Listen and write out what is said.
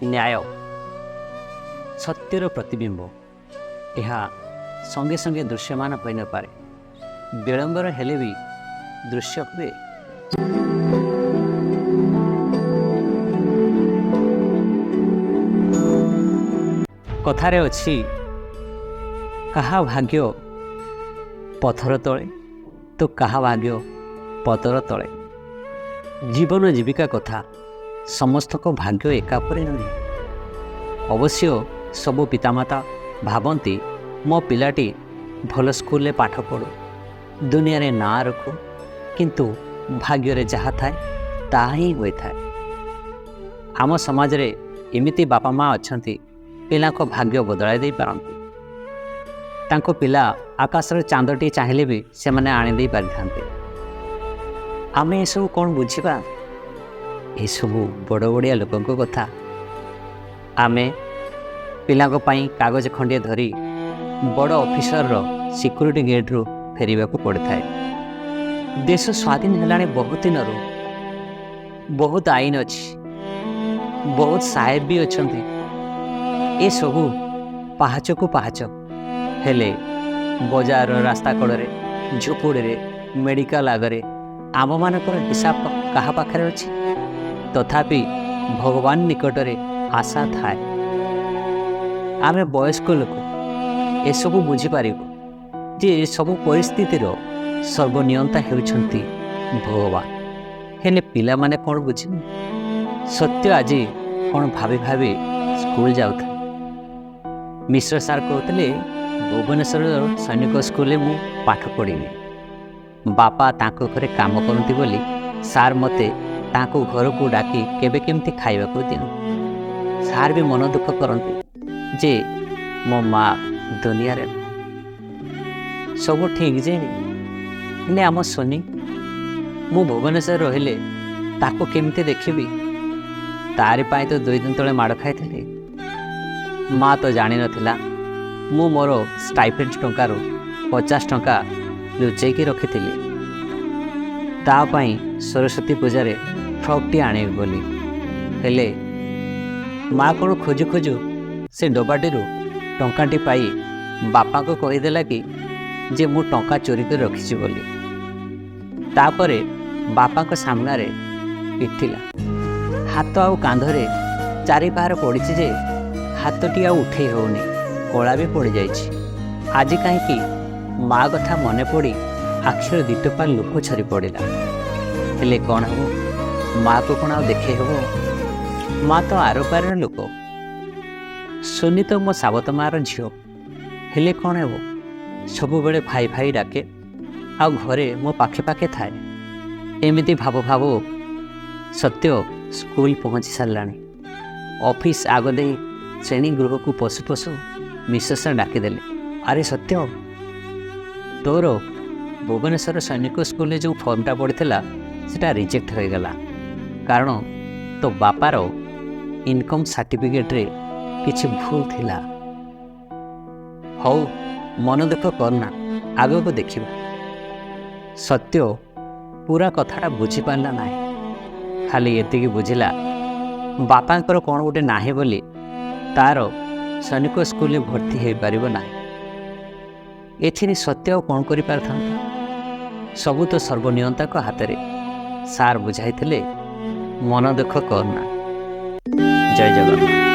न्याय सत्यर प्रतिबिंब यह संगे संगे दृश्यमान हो न पारे विलंबर हेले भी दृश्य हुए। कथारे अछि कहा भाग्य पथर तले तो कहा भाग्य पतर तले। जीवन जीविका कथा समस्त को भाग्य एकापरि नुहे। अवश्य सबु पितामाता भावती मो पिलाटी भल स्कूल पाठ पढ़ू दुनिया रे ना रखू किंतु भाग्य रे जहा थाए ताहा ही होई थाए। आम समाज रे एमिति बापा माँ अछंती पिला को भाग्य बदलाई दे पारंती। तांको पिला आकाश रे चांदटी चाहिले भी से माने आनी दे पारि थांते। आमे ए सब कोन बुझिबा? ए सब बड़ बड़िया लोकंको कथा। आमे पिलाको पाई कागज खंडिए धरी बड़ ऑफिसर रो सिक्योरिटी गेट रू फेरिबा को पड़ता है। देश स्वाधीन हेलाने बहुत दिन रो बहुत आईन अच्छी बहुत साहेब भी अच्छंती। ए सबू पाहाच को पाहाच हेले बजार रास्ता कड़े झुपुड़ी रे मेडिकल आगरे आम मानकर हिसाब कहा पाखरे अच्छी तथापि भगवान निकटरे आशा थाए। आमे वयस्क लोक ए सबू बुझीपर जे सबू परिस्थितिर सर्वनियंता हेउछंती भगवान। हेले पिला माने कौन बुझे? सत्य आज कौन भाभी भाभी स्कूल जाऊथा। मिश्र सार कहते भुवनेश्वर सैनिक स्कूल मु पाठ पढ़ी। बापा तांको घरे काम करती बोली सार मते तांको घर को डाकी केबे केमती खाइबा को दियन। सार भी मन दुख करती जे मो माँ दुनिया रे सब ठीक जे ने आम सोनी मु भुवनेश्वर रहिले ताको केमती देखिबी। तारि पाई तो 2 दिन तले माड़ खाई। माँ तो जानी नथिला मु मोर स्टाइपेंड टंकारु 50 टंका लुचेकी रखिथिली ता पाई सरस्वती पूजा रे फ्रॉक टी आने बोली। हेले माँ को खोजु खोजु से डबाटी टंकाटी पाई बापा को कहीदेला कि जे मु टंका चोरी कर रखी बोली। तापरे बापा को सामना रे पिटिला। हाथ आउ कांधरे चारि पार पड़ी जे हाथटी आ उठे होनी कला भी पड़ जाइछि। आज कहीं माँ कथा मने पड़ी आखिर दिटपा लुक छरी पड़ा। हेले कौन हो माँ को कौन आ देखे हो? माँ तो आर पार लोक। सोनी तो मो सावत मार झील हेले कौन हो सब बेले भाई भाई डाके आ घरे मो पाखे पाखे थाए। एमिति भाव भाव सत्य स्कूल पहुँची साराणी। ऑफिस आग दे श्रेणी गृह को पशु पशु मिसेस डाकिदेले अरे सत्य तोर भुवनेश्वर सैनिक स्कूल जो फॉर्मटा पड़ता सेटा रिजेक्ट हो गला कारण तो बापार इनकम सर्टिफिकेट रे किछि भूल थिला। हौ मन दुख करना आग को देखिबा। सत्य पूरा कथाटा बुझी पारला नाही खाली एतिकी बुझिला बापांकर कौन गोटे नाही बोली तार सैनिक स्कूल में भर्ती हो पारिबो नाही। एथिरे सत्य कौन करि पारथांता? सबू तो सर्वनियंता को हाथ रे। सार बुझाइथिले मन दुख करना। जय जगन्नाथ।